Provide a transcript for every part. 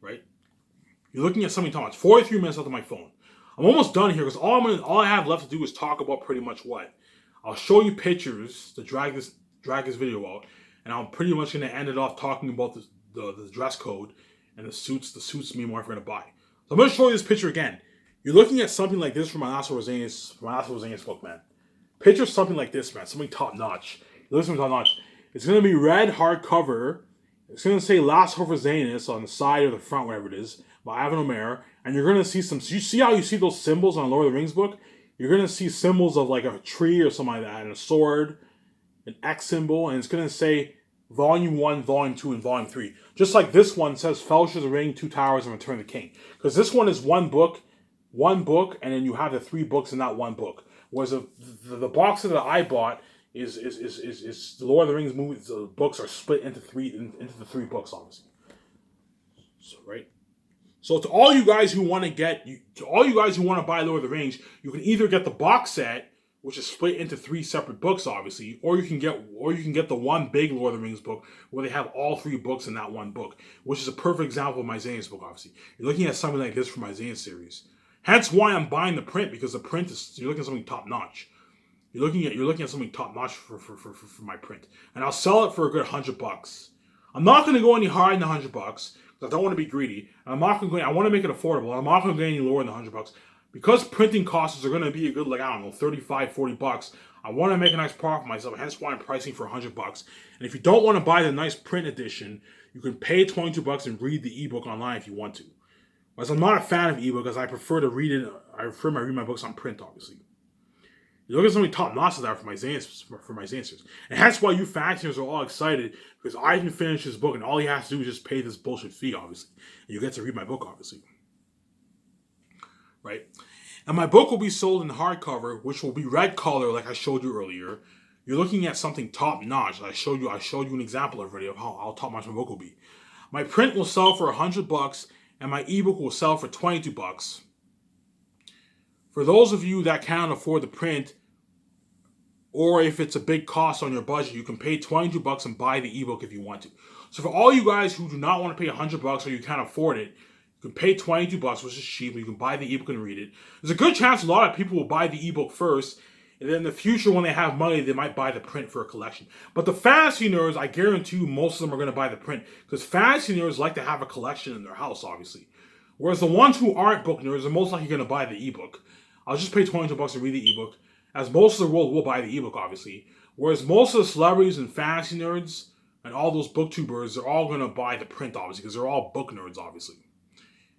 right? You're looking at something talking. It's 43 minutes left on my phone. I'm almost done here because all I have left to do is talk about pretty much what. I'll show you pictures to drag this video out, and I'm pretty much going to end it off talking about the dress code and the suits me and my wife are going to buy. So I'm going to show you this picture again. You're looking at something like this from my Miscellaneous book, man. Picture something like this, man. Something top notch. Listen, top notch. It's going to be red hardcover. It's going to say Las Miscellaneous on the side or the front, whatever it is, by Ivan Omer. And you're going to see some. You see how you see those symbols on Lord of the Rings book? You're going to see symbols of like a tree or something like that, and a sword, an X symbol, and it's going to say Volume 1, Volume 2, and Volume 3. Just like this one says Fellowship of the Ring, Two Towers, and Return of the King. Because this one is one book, and then you have the 3 books in that one book. Whereas the box that I bought is the Lord of the Rings movies. The books are split into the 3 books, obviously. So, right? So to all you guys who want to buy Lord of the Rings, you can either get the box set, which is split into 3 separate books, obviously, or you can get the one big Lord of the Rings book where they have all 3 books in that one book, which is a perfect example of my Miscellaneous book, obviously. You're looking at something like this from my Miscellaneous series. Hence why I'm buying the print, because the print is, you're looking at something top notch. You're looking at something top notch for my print, and I'll sell it for a good $100. I'm not going to go any higher than $100 because I don't want to be greedy. And I'm not going to. I want to make it affordable. I'm not going to go any lower than $100 because printing costs are going to be a good, like, I don't know, $35, $40. I want to make a nice profit for myself. Hence why I'm pricing for $100. And if you don't want to buy the nice print edition, you can pay $22 and read the ebook online if you want to. Whereas I'm not a fan of ebook because I prefer to read it. I prefer to read my books on print, obviously. You look at some of the top notches there for my Miscellaneous. And that's why you fanciers are all excited, because I can finish this book and all you have to do is just pay this bullshit fee, obviously. And you get to read my book, obviously. Right? And my book will be sold in hardcover, which will be red color, like I showed you earlier. You're looking at something top notch. I showed you an example already of how top notch my book will be. My print will sell for $100, and my ebook will sell for $22. For those of you that can't afford the print, or if it's a big cost on your budget, you can pay $22 and buy the ebook if you want to. So for all you guys who do not want to pay $100 or you can't afford it, you can pay $22, which is cheap. You can buy the ebook and read it. There's a good chance a lot of people will buy the ebook first, and then in the future, when they have money, they might buy the print for a collection. But the fantasy nerds, I guarantee you, most of them are going to buy the print, because fantasy nerds like to have a collection in their house, obviously. Whereas the ones who aren't book nerds are most likely going to buy the ebook. I'll just pay $22 to read the ebook, as most of the world will buy the ebook, obviously. Whereas most of the celebrities and fantasy nerds and all those booktubers, they're all going to buy the print, obviously, because they're all book nerds, obviously.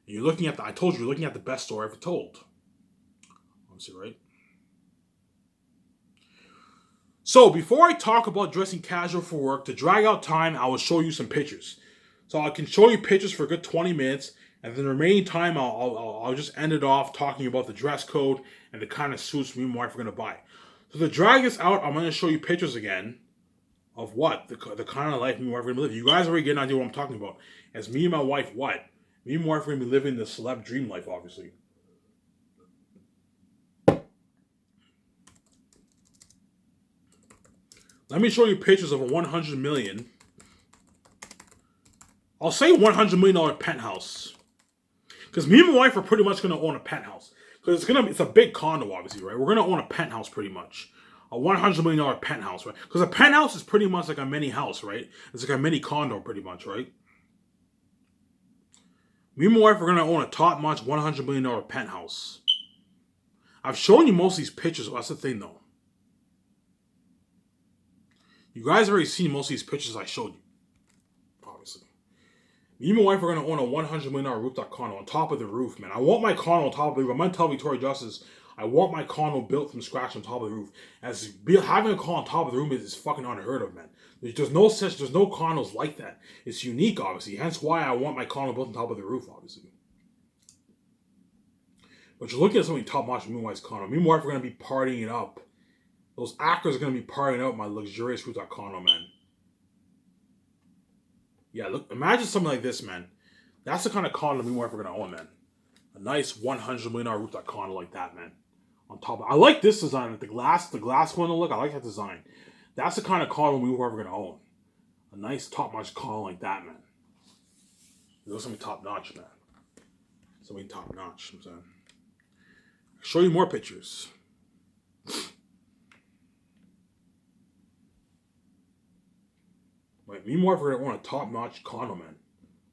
And you're looking at I told you, you're looking at the best story ever told. Obviously, right? So, before I talk about dressing casual for work, to drag out time, I will show you some pictures. So I can show you pictures for a good 20 minutes, and then the remaining time, I'll just end it off talking about the dress code and the kind of suits me and my wife are going to buy. So to drag this out, I'm going to show you pictures again of what? The kind of life me and my wife are going to live. You guys already get an idea what I'm talking about. As me and my wife, what? Me and my wife are going to be living the celeb dream life, obviously. Let me show you pictures of a $100 million. I'll say $100 million penthouse. Because me and my wife are pretty much going to own a penthouse. Because it's a big condo, obviously, right? We're going to own a penthouse pretty much. A $100 million penthouse, right? Because a penthouse is pretty much like a mini house, right? It's like a mini condo, pretty much, right? Me and my wife are going to own a top-notch $100 million penthouse. I've shown you most of these pictures, so that's the thing, though. You guys have already seen most of these pictures I showed you. Obviously. Me and my wife are going to own a $100 million rooftop condo on top of the roof, man. I want my condo on top of the roof. I'm going to tell Victoria Justice, I want my condo built from scratch on top of the roof. Having a condo on top of the roof is fucking unheard of, man. There's no condos like that. It's unique, obviously. Hence why I want my condo built on top of the roof, obviously. But you're looking at something top-notch with me and my wife's condo. Me and my wife are going to be partying it up. Those actors are going to be partying out my luxurious rooftop condo, man. Yeah, look, imagine something like this, man. That's the kind of condo me and my wife are going to own, man. A nice $100 million rooftop condo like that, man. On top of, I like this design, like the glass window look. I like that design. That's the kind of condo me and my wife are going to own. A nice top-notch condo like that, man. It looks something top notch, man. Something top notch. I'm saying. I'll show you more pictures. Right, me and my wife are gonna own a top notch condo, man.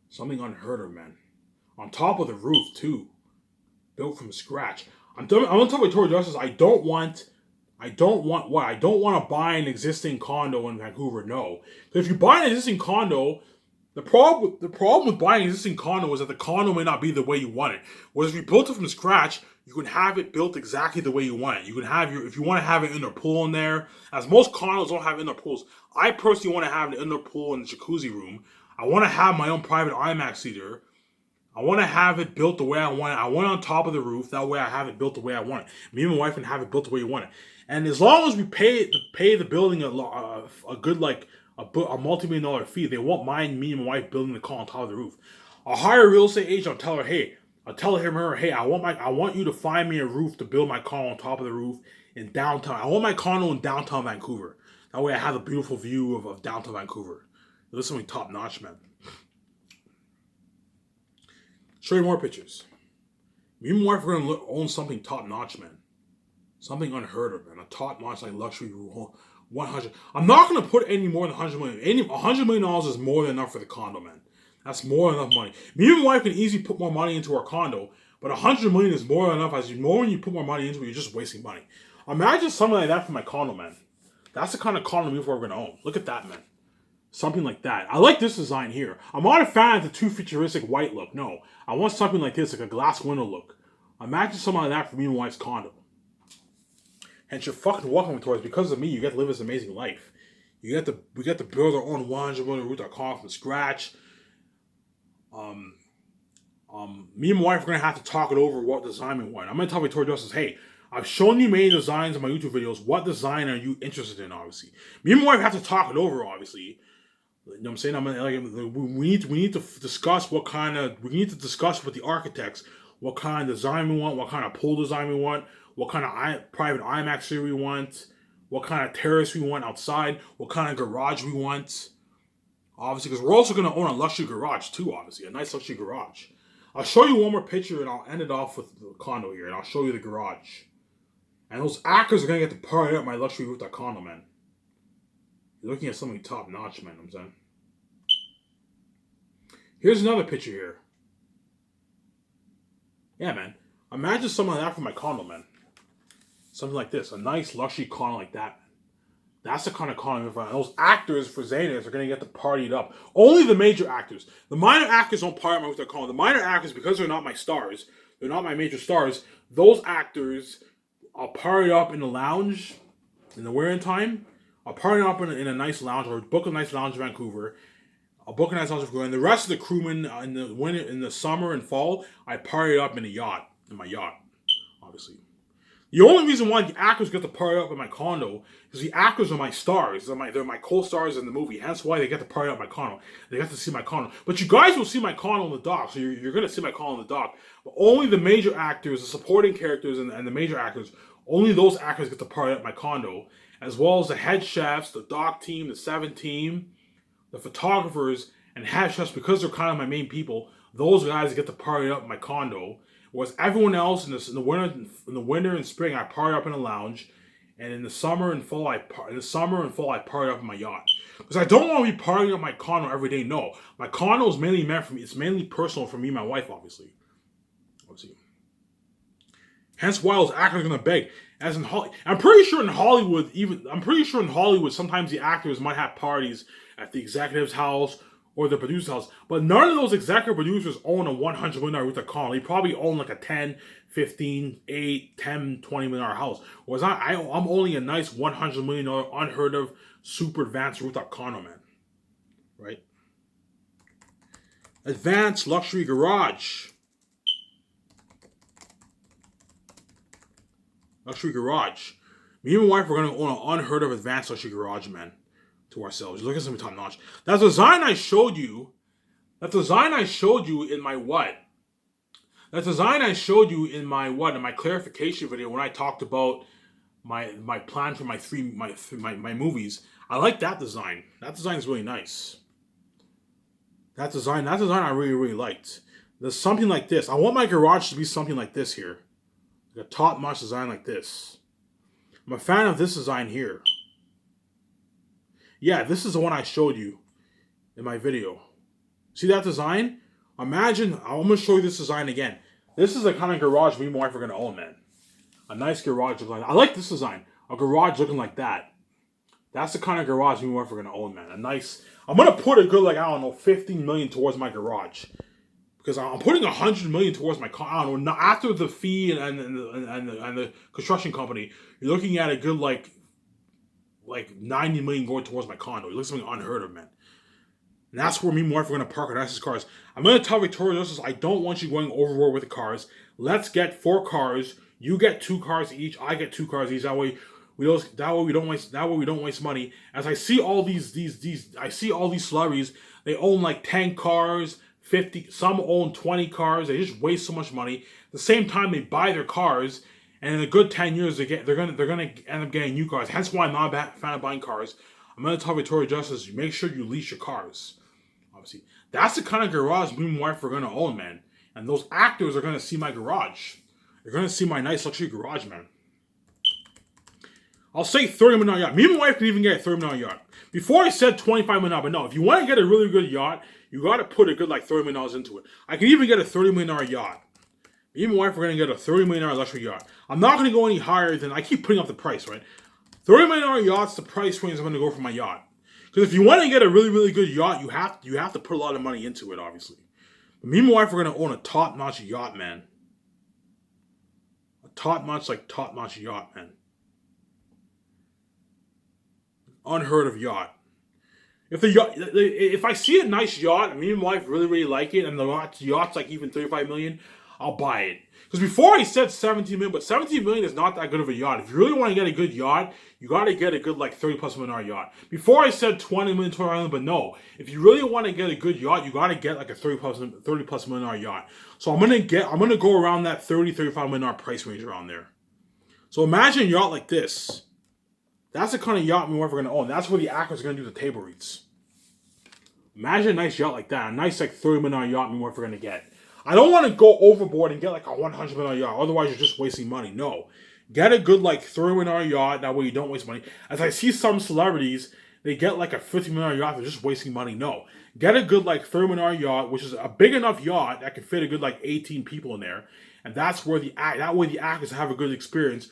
Something unheard of, man. On top of the roof too, built from scratch. I'm gonna tell Victoria Justice. I don't want what? I don't want to buy an existing condo in Vancouver. No, if you buy an existing condo, the problem with buying an existing condo is that the condo may not be the way you want it. Whereas if you built it from scratch, you can have it built exactly the way you want it. You can have if you want to have an indoor pool in there, as most condos don't have indoor pools. I personally want to have an indoor pool in the jacuzzi room. I want to have my own private IMAX theater. I want to have it built the way I want it. I want it on top of the roof. That way I have it built the way I want it. Me and my wife can have it built the way we want it. And as long as we pay the building a good a multi-million dollar fee, they won't mind me and my wife building the condo on top of the roof. I'll hire a real estate agent. I'll tell her, hey, I want you to find me a roof to build my condo on top of the roof in downtown. I want my condo in downtown Vancouver. That way I have a beautiful view of downtown Vancouver. This is something top notch, man. Show you more pictures. Me and my wife are gonna own something top notch, man. Something unheard of, man. A top notch like luxury 100. I'm not gonna put any more than 100 million. $100 million is more than enough for the condo, man. That's more than enough money. Me and my wife can easily put more money into our condo, but 100 million is more than enough. As you more when you put more money into it, you're just wasting money. Imagine something like that for my condo, man. That's the kind of condo we're gonna own. Look at that, man. Something like that. I like this design here. I'm not a fan of the too futuristic white look. No, I want something like this, like a glass window look. Imagine something like that for me and my wife's condo. And you're fucking welcome to us. Because of me, you get to live this amazing life. We get to build our own 100 million root.com from scratch. Me and my wife are gonna have to talk it over what design we want. I'm gonna tell Victoria Justice, hey, I've shown you many designs in my YouTube videos. What design are you interested in? Obviously, me and my wife have to talk it over. Obviously. You know what I'm saying? We need to discuss we need to discuss with the architects what kind of design we want, what kind of pool design we want, what kind of private IMAX theater we want, what kind of terrace we want outside, what kind of garage we want. Obviously, because we're also going to own a luxury garage too, obviously, a nice luxury garage. I'll show you one more picture and I'll end it off with the condo here, and I'll show you the garage. And those actors are going to get to party up my luxury roof, that condo, man. You're looking at something top notch, man, I'm saying. Here's another picture here. Yeah, man. Imagine something like that for my condo, man. Something like this. A nice luxury condo like that, man. That's the kind of condo I'm in. Those actors for Xanax are going to get to party it up. Only the major actors. The minor actors don't party up with their condo. The minor actors, because they're not my stars, they're not my major stars, those actors are party up in the lounge in the wearing time. I'll party up in a nice lounge, or book a nice lounge in Vancouver. I'll book a nice lounge in Vancouver. And the rest of the crewmen in the winter, in the summer and fall, I party up in my yacht, obviously. The only reason why the actors get to party up in my condo is the actors are my stars. They're my co-stars in the movie. Hence why they get to party up my condo. They get to see my condo. But you guys will see my condo on the dock. So you're going to see my condo on the dock. But only the major actors, the supporting characters, and the major actors, only those actors get to party up my condo. As well as the head chefs, the dock team, the 7 team, the photographers, and head chefs, because they're kind of my main people. Those guys get to party up my condo. Whereas everyone else in the winter and spring, I party up in a lounge, and in the summer and fall, I party up in my yacht. Because I don't want to be partying up my condo every day. No, my condo is mainly meant for me. It's mainly personal for me and my wife, obviously. Hence why those actors are gonna beg. As in I'm pretty sure in Hollywood, sometimes the actors might have parties at the executive's house or the producer's house. But none of those executive producers own a $100 million with a condo. They probably own like a 10, 15, 8, 10, $20 million house. Whereas I'm only a nice $100 million unheard of, super advanced rooftop condo, man. Right? Advanced luxury garage. Luxury garage. Me and my wife are going to own an unheard of advanced luxury garage, man. To ourselves. Look at something top notch. That design I showed you in my what? That design I showed you in my what? In my clarification video when I talked about my plan for my movies. I like that design. That design is really nice. That design I really, really liked. There's something like this. I want my garage to be something like this here. Like a top-notch design like this. I'm a fan of this design here. Yeah, this is the one I showed you in my video. See that design? Imagine, I'm going to show you this design again. This is the kind of garage me and my wife are going to own, man. A nice garage looking like that. I like this design. A garage looking like that. That's the kind of garage me and my wife are going to own, man. A nice, I'm going to put a good, like, I don't know, 15 million towards my garage. Because I'm putting 100 million towards my car. I don't know, after the fee and the construction company, you're looking at a good, like 90 million going towards my condo. It looks something unheard of, man. And that's where me and my wife are going to park our nicest cars. I'm going to tell Victoria Justice, I don't want you going overboard with the cars. Let's get 4 cars. You get 2 cars each. I get 2 cars each. That way we don't waste money. As I see all these celebrities, they own like 10 cars, 50. Some own 20 cars. They just waste so much money. At the same time, they buy their cars, and in a good 10 years, they're gonna end up getting new cars. Hence why I'm not a fan of buying cars. I'm gonna tell Victoria Justice, make sure you lease your cars. Obviously, that's the kind of garage me and my wife are gonna own, man. And those actors are gonna see my garage. They're gonna see my nice luxury garage, man. I'll say $30 million yacht. Me and my wife can even get a $30 million yacht. Before I said $25 million, but no, if you want to get a really good yacht, you got to put a good like $30 million into it. I can even get a $30 million yacht. Me and my wife are going to get a $30 million luxury yacht. I'm not going to go any higher than, I keep putting up the price, right? $30 million yacht's the price range I'm going to go for my yacht. Because if you want to get a really, really good yacht, you have to put a lot of money into it, obviously. But me and my wife are going to own a top-notch yacht, man. A top-notch yacht, man. Unheard of yacht. If I see a nice yacht, and me and my wife really, really like it, and the yacht's like even 35 million, I'll buy it. Because before I said 17 million, but 17 million is not that good of a yacht. If you really want to get a good yacht, you got to get a good like 30 plus million yacht. Before I said 20 million, 20 million, but no. If you really want to get a good yacht, you got to get like a 30 plus million yacht. So I'm gonna go around that 30, 35 million price range around there. So imagine a yacht like this. That's the kind of yacht me and my wife are going to own. That's where the actors are going to do the table reads. Imagine a nice yacht like that. A nice like $30 million yacht me and my wife are going to get. I don't want to go overboard and get like a $100 million yacht. Otherwise, you're just wasting money. No. Get a good like $30 million yacht. That way you don't waste money. As I see some celebrities, they get like a $50 million yacht. They're just wasting money. No. Get a good like $30 million yacht, which is a big enough yacht that can fit a good like 18 people in there. And that's where the actors have a good experience.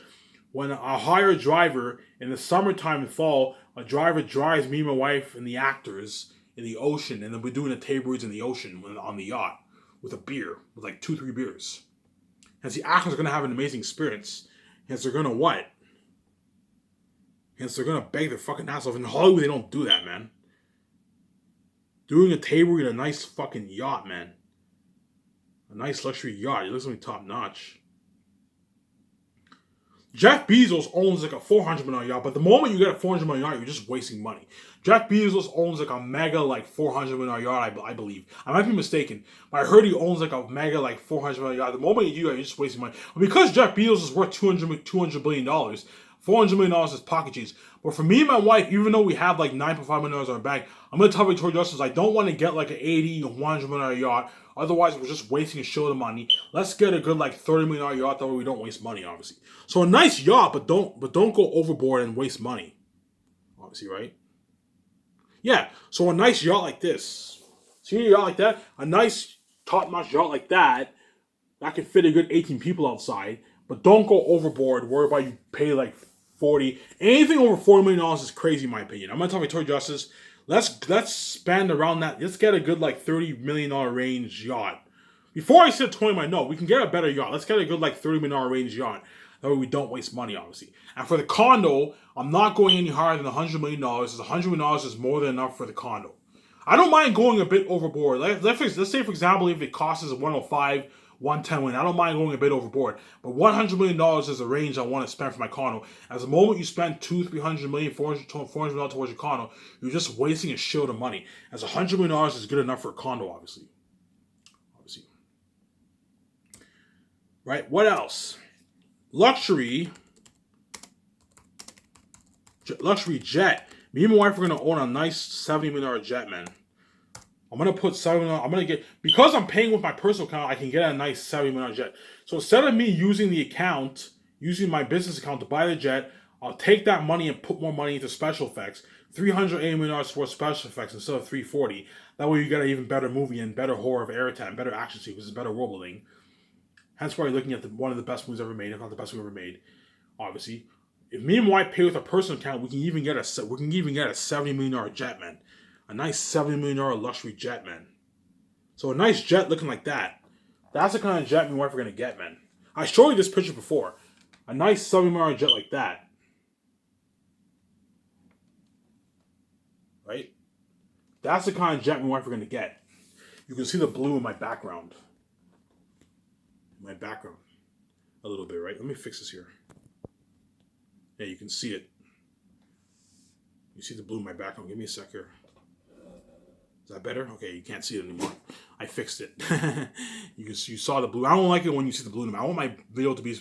When I hire a driver in the summertime and fall, a driver drives me and my wife and the actors in the ocean, and then we're doing the table reads in the ocean on the yacht with a beer, with like 2-3 beers. Hence, the actors are going to have an amazing experience. Hence, they're going to what? Hence, they're going to beg their fucking ass off. In Hollywood, they don't do that, man. Doing a table read in a nice fucking yacht, man. A nice luxury yacht. It looks like top notch. Jeff Bezos owns like a $400 million yacht, but the moment you get a $400 million yacht, you're just wasting money. Jeff Bezos owns like a mega like $400 million yacht, I believe. I might be mistaken, but I heard he owns like a mega like $400 million yacht. The moment you do that, you're just wasting money. But because Jeff Bezos is worth $200 billion, $400 million is pocket change. But for me and my wife, even though we have like $9.5 million in our bank, I'm going to tell Victoria Justice, I don't want to get like an $80 or $100 million yacht. Otherwise, we're just wasting a shit of money. Let's get a good like $30 million yacht. That way we don't waste money, obviously. So a nice yacht, but don't go overboard and waste money. Obviously, right? Yeah. So a nice yacht like this. See a yacht like that? A nice top-notch yacht like that can fit a good 18 people outside. But don't go overboard. Worry about you pay like 40. Anything over $40 million is crazy, in my opinion. I'm gonna tell Victoria Justice. Let's spend around that. Let's get a good like $30 million range yacht. Before I said 20 million, no, we can get a better yacht. Let's get a good like $30 million range yacht. That way we don't waste money, obviously. And for the condo, I'm not going any higher than $100 million. Because $100 million is more than enough for the condo. I don't mind going a bit overboard. Let's say, for example, if it costs us 105, 110 million, I don't mind going a bit overboard. But $100 million is the range I want to spend for my condo. As the moment you spend $200-300 million, $400 million towards your condo, you're just wasting a shit of money. As $100 million is good enough for a condo, obviously. Right? What else? Luxury jet. Me and my wife are going to own a nice $70 million jet, man. I'm gonna put $7 million. I'm gonna get, because I'm paying with my personal account, I can get a nice $7 million jet. So instead of me using the account, using my business account to buy the jet, I'll take that money and put more money into special effects. $380 million for special effects instead of 340. That way you get an even better movie and better horror of air time, better action sequences, better world building. Hence why you're looking at one of the best movies ever made, if not the best movie ever made. Obviously, if me and my wife pay with a personal account, we can even get a $70 million jet, man. A nice $70 million luxury jet, man. So a nice jet looking like that. That's the kind of jet me and my wife are gonna get, man. I showed you this picture before. A nice $70 million jet like that. Right? That's the kind of jet me and my wife are gonna get. You can see the blue in my background. A little bit, right? Let me fix this here. Yeah, you can see it. You see the blue in my background. Give me a sec here. Is that better? Okay, you can't see it anymore. I fixed it. You saw the blue. I don't like it when you see the blue in it. I want my video to be as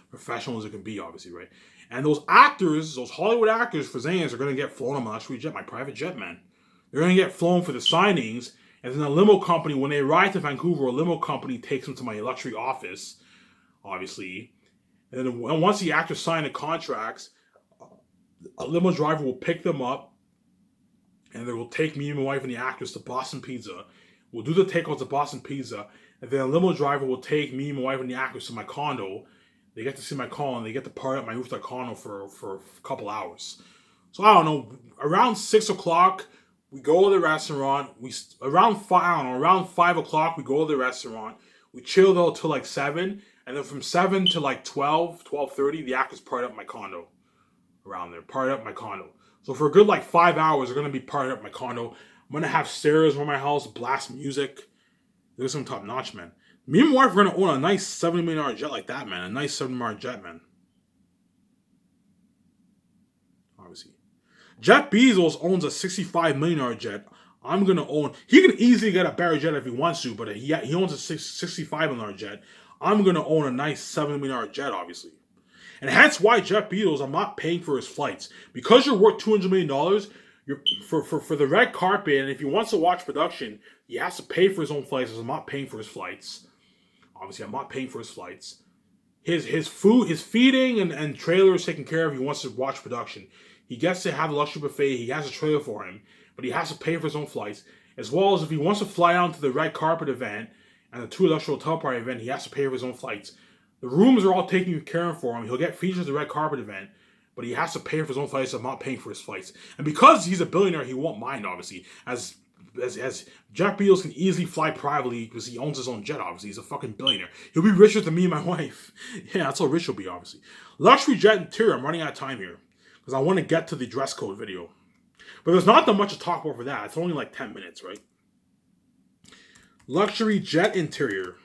professional as it can be, obviously, right? And those actors, those Hollywood actors for Zanians are going to get flown on my luxury jet, my private jet, man. They're going to get flown for the signings. And then a limo company, when they arrive to Vancouver, a limo company takes them to my luxury office, obviously. And then once the actors sign the contracts, a limo driver will pick them up, and they will take me and my wife and the actors to Boston Pizza. We'll do the takeout to Boston Pizza, and then a limo driver will take me and my wife and the actors to my condo. They get to see my condo, and they get to party at my rooftop condo for a couple hours. So I don't know, around 6 o'clock, we go to the restaurant. Around 5 o'clock, we go to the restaurant. We chill though till like 7, and then from 7 to like 12:30, the actors party up my condo. Around there, party up my condo. So for a good like 5 hours, they're gonna be partying up my condo. I'm gonna have stairs around my house, blast music. There's some top notch, man. Me and my wife are gonna own a nice $70 million jet like that, man. A nice $70 million jet, man. Obviously, Jeff Bezos owns a $65 million jet. I'm gonna own. He can easily get a better jet if he wants to, but he owns a $65 million jet. I'm gonna own a nice $70 million jet, obviously. And hence why Jeff Bezos, I'm not paying for his flights. Because you're worth $200 million, you're for the red carpet, and if he wants to watch production, he has to pay for his own flights, so I'm not paying for his flights. Obviously, I'm not paying for his flights. His food, his feeding and trailer is taken care of. He wants to watch production. He gets to have a luxury buffet. He has a trailer for him, but he has to pay for his own flights. As well as if he wants to fly down to the red carpet event and the Two Industrial Hotel Party event, he has to pay for his own flights. The rooms are all taken care of for him. He'll get featured at the red carpet event, but he has to pay for his own flights. So I'm not paying for his flights. And because he's a billionaire, he won't mind, obviously. As Jeff Bezos can easily fly privately because he owns his own jet, obviously. He's a fucking billionaire. He'll be richer than me and my wife. Yeah, that's how rich he'll be, obviously. Luxury jet interior. I'm running out of time here because I want to get to the dress code video. But there's not that much to talk about for that. It's only like 10 minutes, right? Luxury jet interior.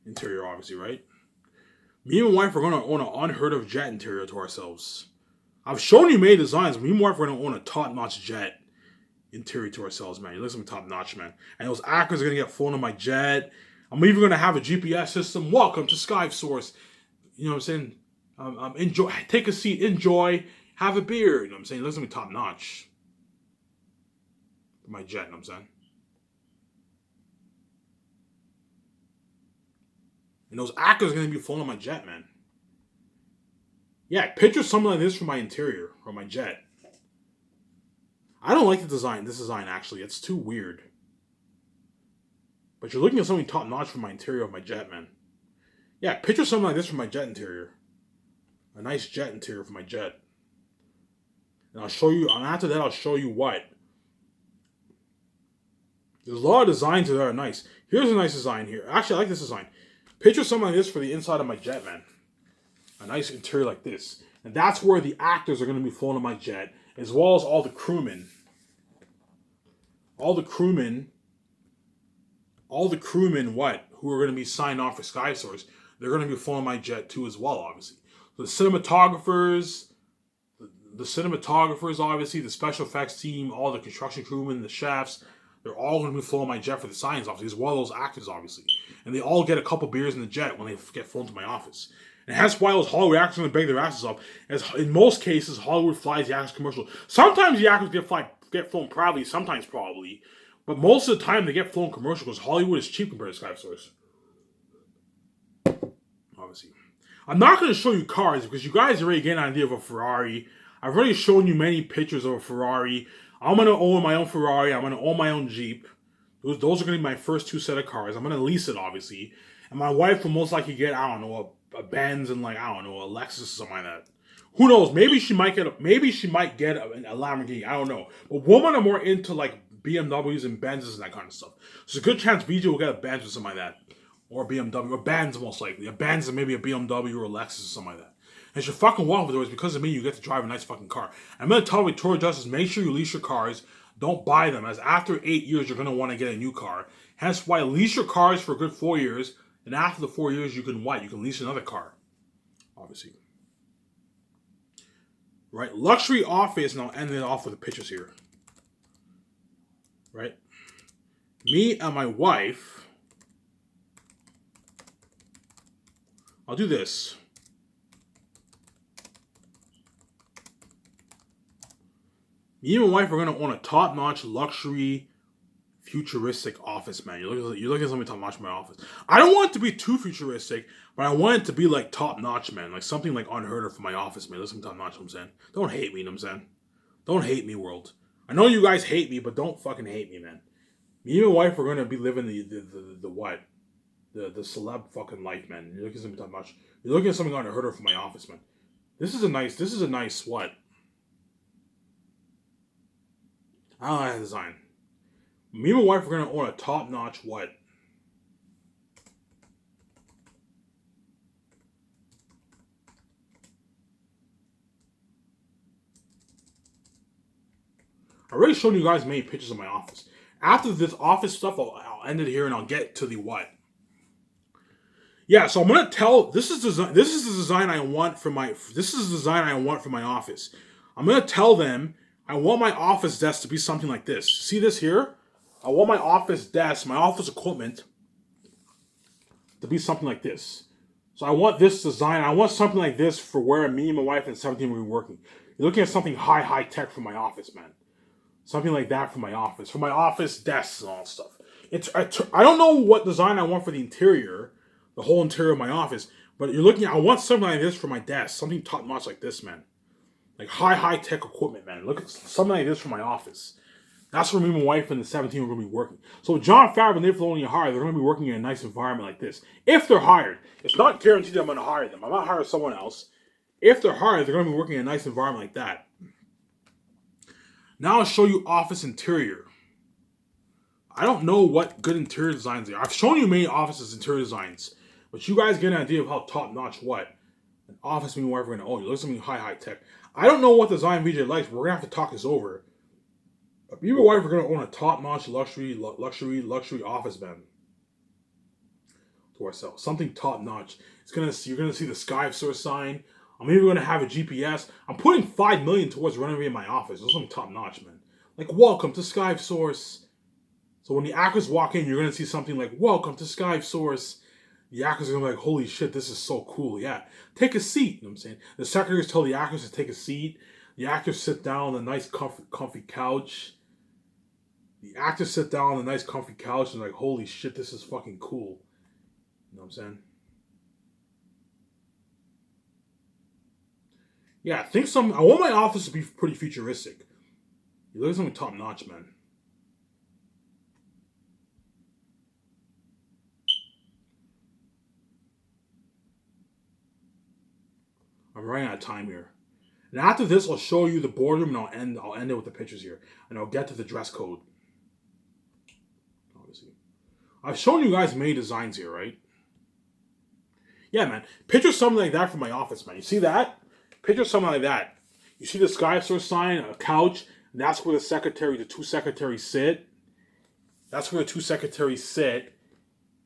Interior, obviously, right? Me and my wife are going to own an unheard of jet interior to ourselves. I've shown you many designs. Me and my wife are going to own a top-notch jet interior to ourselves, man. You listen to top-notch, man. And those actors are going to get flown on my jet. I'm even going to have a GPS system. Welcome to SkySource. You know what I'm saying? Enjoy. Take a seat. Enjoy. Have a beer. You know what I'm saying? Listen to me top-notch. My jet, you know what I'm saying? And those actors are going to be flown on my jet, man. Yeah, picture something like this for my interior, or my jet. I don't like this design, actually. It's too weird. But you're looking at something top-notch for my interior of my jet, man. Yeah, picture something like this for my jet interior. A nice jet interior for my jet. And I'll show you, and after that, I'll show you what. There's a lot of designs that are nice. Here's a nice design here. Actually, I like this design. Picture something like this for the inside of my jet, man. A nice interior like this. And that's where the actors are going to be flown on my jet, as well as all the crewmen. All the crewmen, what? Who are going to be signed off for SkySource, they're going to be flown on my jet too as well, obviously. So the cinematographers, obviously, the special effects team, all the construction crewmen, the chefs, they're all going to be flown on my jet for the signs, obviously, as well as those actors, obviously. And they all get a couple beers in the jet when they get flown to my office. And that's why those Hollywood actors are going to bang their asses up. As in most cases, Hollywood flies the actors commercial. Sometimes the actors get flown proudly, sometimes probably. But most of the time they get flown commercial because Hollywood is cheap compared to Sky Source. Obviously. I'm not going to show you cars because you guys already get an idea of a Ferrari. I've already shown you many pictures of a Ferrari. I'm going to own my own Ferrari. I'm going to own my own Jeep. Those are going to be my first two set of cars. I'm going to lease it, obviously. And my wife will most likely get, I don't know, a Benz and like, I don't know, a Lexus or something like that. Who knows? Maybe she might get a Lamborghini. I don't know. But women are more into like BMWs and Benzes and that kind of stuff. So there's a good chance VJ will get a Benz or something like that. Or a BMW. Or Benz most likely. A Benz and maybe a BMW or a Lexus or something like that. And she'll fucking walk with it because of me, you get to drive a nice fucking car. I'm going to tell Victoria Justice, make sure you lease your cars. Don't buy them, as after 8 years, you're going to want to get a new car. Hence why lease your cars for a good 4 years. And after the 4 years, you can what? You can lease another car. Obviously. Right? Luxury office, and I'll end it off with the pictures here. Right? Me and my wife. I'll do this. Me and my wife are going to own a top-notch luxury futuristic office, man. You're looking at something top-notch in my office. I don't want it to be too futuristic, but I want it to be like top-notch, man. Like something like unheard of for my office, man. Listen, top-notch, I'm saying. Don't hate me, you know what I'm saying? Don't hate me, world. I know you guys hate me, but don't fucking hate me, man. Me and my wife are going to be living the what? The celeb fucking life, man. You're looking at something top-notch. You're looking at something unheard of for my office, man. This is a nice what? I don't like that design. Me and my wife are going to own a top-notch what? I already showed you guys many pictures of my office. After this office stuff, I'll end it here and I'll get to the what. Yeah, so I'm gonna tell this is the design I want for my office. I'm gonna tell them I want my office desk to be something like this. See this here? I want my office desk, my office equipment to be something like this. So I want this design. I want something like this for where me and my wife at 17 will be working. You're looking at something high tech for my office, man. Something like that for my office desks and all that stuff. I don't know what design I want for the interior, the whole interior of my office, but you're looking at, I want something like this for my desk, something top notch like this, man. Like high tech equipment, man. Look at something like this for my office. That's where me and my wife and the 17 are going to be working. So John Favreau and Dave Filoni are hired. They're going to be working in a nice environment like this. If they're hired. It's not guaranteed that I'm going to hire them. I'm not hiring someone else. If they're hired, they're going to be working in a nice environment like that. Now I'll show you office interior. I don't know what good interior designs are. I've shown you many offices interior designs. But you guys get an idea of how top-notch what an office me and my wife are going to own. You look at something high tech. I don't know what design VJ likes, but we're going to have to talk this over. Me and my wife are going to own a top-notch luxury office, man. To ourselves. Something top-notch. You're going to see the Sky Source sign. I'm even going to have a GPS. I'm putting $5 million towards renovating my office. That's something top-notch, man. Like, welcome to Sky Source. So when the actors walk in, you're going to see something like, welcome to Sky Source. The actors are going to be like, holy shit, this is so cool. Yeah. Take a seat. You know what I'm saying? The secretaries tell the actors to take a seat. The actors sit down on a nice comfy couch. The actors sit down on a nice comfy couch and like, holy shit, this is fucking cool. You know what I'm saying? Yeah, I want my office to be pretty futuristic. You look at something top notch, man. I'm running out of time here. And after this, I'll show you the boardroom and I'll end it with the pictures here. And I'll get to the dress code. Obviously. I've shown you guys many designs here, right? Yeah, man. Picture something like that for my office, man. You see that? Picture something like that. You see the Sky Source sign, a couch. That's where the two secretaries sit. That's where the two secretaries sit.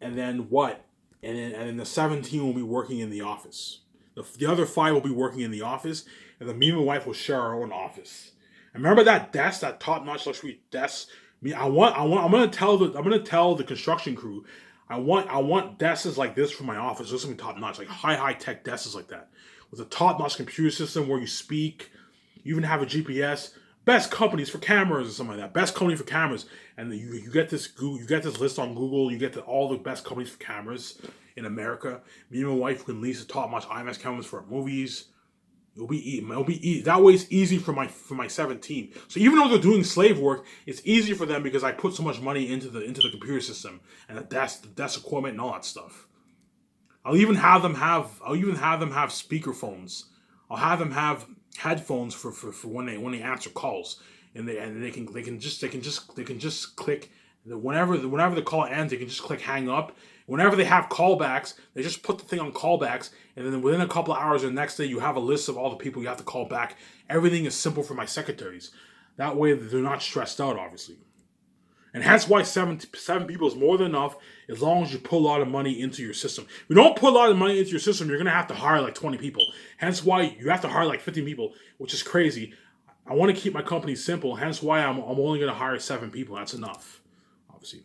And then what? And then the 17 will be working in the office. The other 5 will be working in the office, and then me and my wife will share our own office. And remember that desk, that top-notch luxury desk. I'm gonna tell the construction crew, I want desks like this for my office. Those something top notch, like high tech desks like that, with a top notch computer system where you speak. You even have a GPS. Best companies for cameras or something like that. Best company for cameras, and you get this you get this list on Google. You get all the best companies for cameras in America. Me and my wife can lease the top notch IMAX cameras for our movies. It'll be that way. It's easy for my 17. So even though they're doing slave work, it's easy for them because I put so much money into the computer system and the desk equipment and all that stuff. I'll even have them have speakerphones. I'll have them have headphones for when they answer calls, and they can just click whenever the call ends, they can just click hang up. Whenever they have callbacks, they just put the thing on callbacks, and then within a couple of hours or the next day, you have a list of all the people you have to call back. Everything is simple for my secretaries. That way, they're not stressed out, obviously. And hence why seven people is more than enough as long as you put a lot of money into your system. If you don't put a lot of money into your system, you're going to have to hire like 20 people. Hence why you have to hire like 50 people, which is crazy. I want to keep my company simple. Hence why I'm only going to hire 7 people. That's enough, obviously.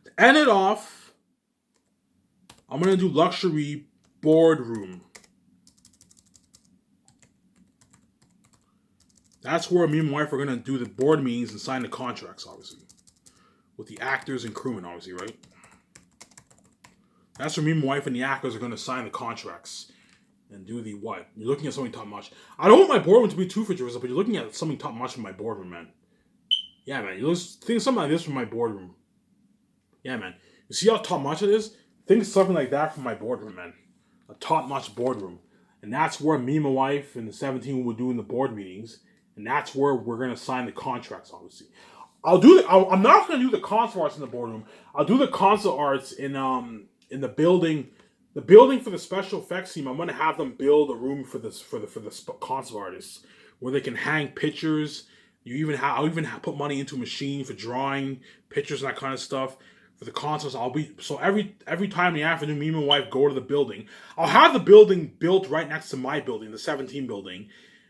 To end it off, I'm going to do luxury boardroom. That's where me and my wife are going to do the board meetings and sign the contracts, obviously. With the actors and crewmen, obviously, right? That's where me and my wife and the actors are going to sign the contracts and do the what? You're looking at something top notch. I don't want my boardroom to be too futuristic, but you're looking at something top notch in my boardroom, man. Yeah, man. You think something like this from my boardroom. Yeah, man. You see how top notch it is? Think something like that from my boardroom, man. A top notch boardroom. And that's where me and my wife and the 17 will be doing the board meetings. And that's where we're going to sign the contracts, obviously. I'm not going to do the console arts in the boardroom. I'll do the console arts in the building. The building for the special effects team, I'm going to have them build a room for the console artists where they can hang pictures. I'll even put money into a machine for drawing pictures and that kind of stuff. For the consoles, every time in the afternoon, me and my wife go to the building. I'll have the building built right next to my building, the 17 building.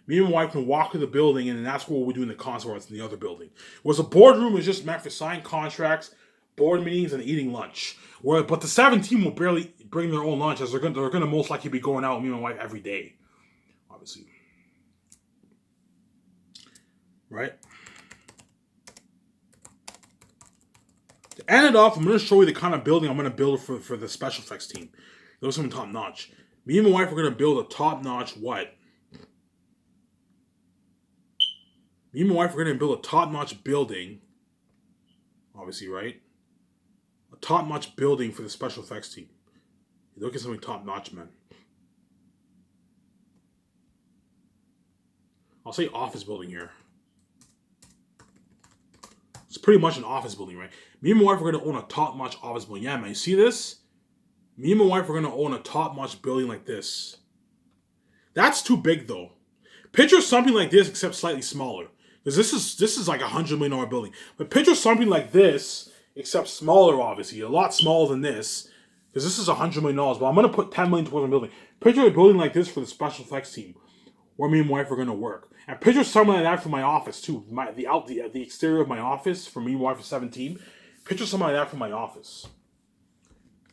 Me and my wife can walk to the building, and that's where we're doing the console arts in the other building. Whereas the boardroom is just meant for signed contracts, board meetings, and eating lunch. But the 17 will barely bring their own lunch, as they're going to most likely be going out with me and my wife every day, obviously. Right? To end it off, I'm going to show you the kind of building I'm going to build for the special effects team. Those something top notch. Me and my wife are going to build a top notch what? Me and my wife are going to build a top-notch building, obviously, right? A top-notch building for the special effects team. You look at something top-notch, man. I'll say office building here. It's pretty much an office building, right? Me and my wife are going to own a top-notch office building. Yeah, man, you see this? Me and my wife are going to own a top-notch building like this. That's too big, though. Picture something like this, except slightly smaller. Because this is like $100 million building. But picture something like this, except smaller, obviously. A lot smaller than this. Because this is $100 million. But I'm going to put $10 million towards a building. Picture a building like this for the special effects team. Where me and my wife are going to work. And picture something like that for my office, too. The exterior of my office, for me and my wife for 17. Picture something like that for my office.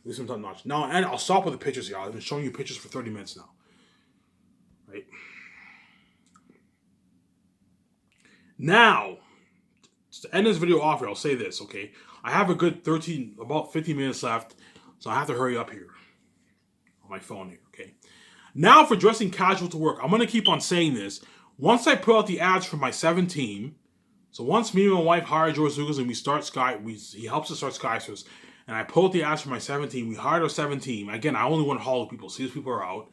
This is top notch. Now, and I'll stop with the pictures here. I've been showing you pictures for 30 minutes now. Right? Now, to end this video off here, I'll say this, okay? I have a good about 15 minutes left, so I have to hurry up here on my phone here, okay? Now for dressing casual to work, I'm going to keep on saying this. Once I put out the ads for my 17, so once me and my wife hire George Lucas and he helps us start Skysters, and I pull out the ads for my 17, we hired our 17. Again, I only want Hollywood people, so these people are out.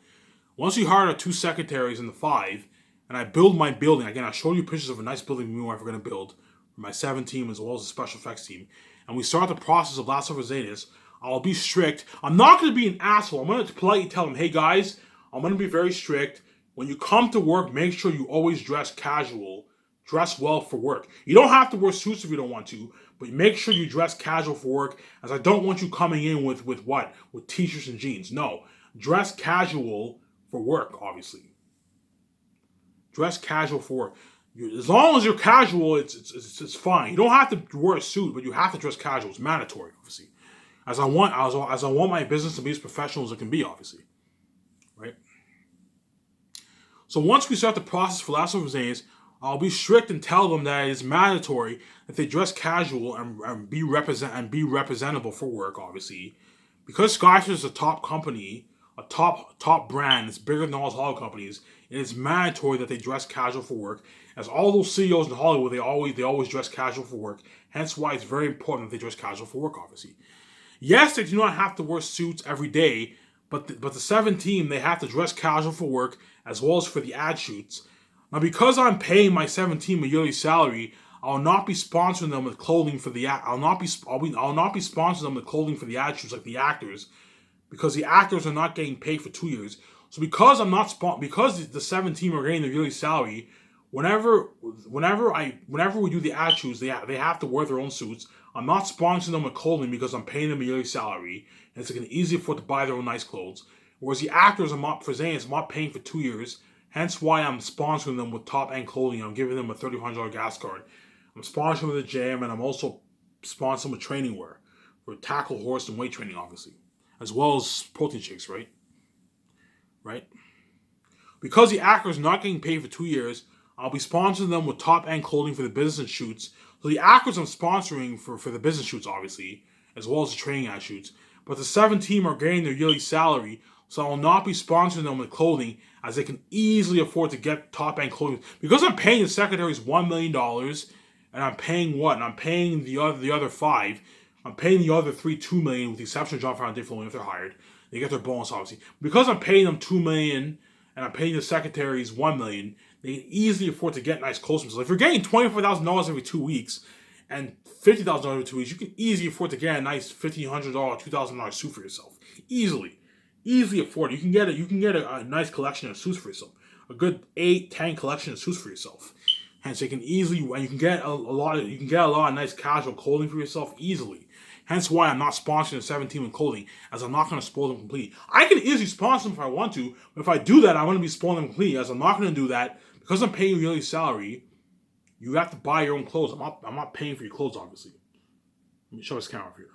Once we hired our 2 secretaries and the 5, and I build my building. Again, I showed you pictures of a nice building me and my wife are going to build for my 7 team as well as the special effects team. And we start the process of Last of Us Zetas. I'll be strict. I'm not going to be an asshole. I'm going to politely tell them, hey guys, I'm going to be very strict. When you come to work, make sure you always dress casual. Dress well for work. You don't have to wear suits if you don't want to, but make sure you dress casual for work, as I don't want you coming in with what? With t-shirts and jeans. No. Dress casual for work, obviously. Dress casual for work. As long as you're casual, it's fine. You don't have to wear a suit, but you have to dress casual. It's mandatory, obviously. as I want my business to be as professional as it can be, obviously, right? So once we start the process for Last of Miscellaneous, I'll be strict and tell them that it is mandatory that they dress casual and be representable for work, obviously, because Skyfish is a top company, a top brand. It's bigger than all those Hollywood companies. It is mandatory that they dress casual for work. As all those CEOs in Hollywood, they always dress casual for work. Hence why it's very important that they dress casual for work, obviously. Yes, they do not have to wear suits every day, but the 7 team, they have to dress casual for work as well as for the ad shoots. Now, because I'm paying my 7 team a yearly salary, I'll not be sponsoring them with clothing for the I'll not be sponsoring them with clothing for the ad shoots like the actors, because the actors are not getting paid for 2 years. So because the 7 team are getting their yearly salary, whenever we do the ad shoots, they have to wear their own suits. I'm not sponsoring them with clothing because I'm paying them a yearly salary, and it's easy for them to buy their own nice clothes. Whereas the actors, I'm not paying for 2 years. Hence why I'm sponsoring them with top-end clothing. I'm giving them a $3,500 gas card. I'm sponsoring them with a gym, and I'm also sponsoring them with training wear for tackle, horse, and weight training, obviously, as well as protein shakes, right? Right? Because the actors are not getting paid for 2 years, I'll be sponsoring them with top-end clothing for the business shoots. So the actors I'm sponsoring for the business shoots, obviously, as well as the training ad shoots. But the 7 team are getting their yearly salary, so I will not be sponsoring them with clothing, as they can easily afford to get top-end clothing. Because I'm paying the secretaries $1 million, and I'm paying what? And I'm paying the other 5. I'm paying the other 3 $2 million, with the exception of John Farrell and Dave Filoni if they're hired. They get their bonus, obviously. Because I'm paying them $2 million, and I'm paying the secretaries $1 million, they can easily afford to get nice clothes. So if you're getting $24,000 every 2 weeks and $50,000 every 2 weeks, you can easily afford to get a nice $1,500, $2,000 suit for yourself. Easily afford it. You can get a nice collection of suits for yourself. A good 8-10 collection of suits for yourself. Hence, you can get a lot of nice casual clothing for yourself easily. Hence why I'm not sponsoring the 7 team with clothing, as I'm not going to spoil them completely. I can easily sponsor them if I want to, but if I do that, I'm going to be spoiling them completely, as I'm not going to do that. Because I'm paying you yearly salary, you have to buy your own clothes. I'm not paying for your clothes, obviously. Let me show this camera up here.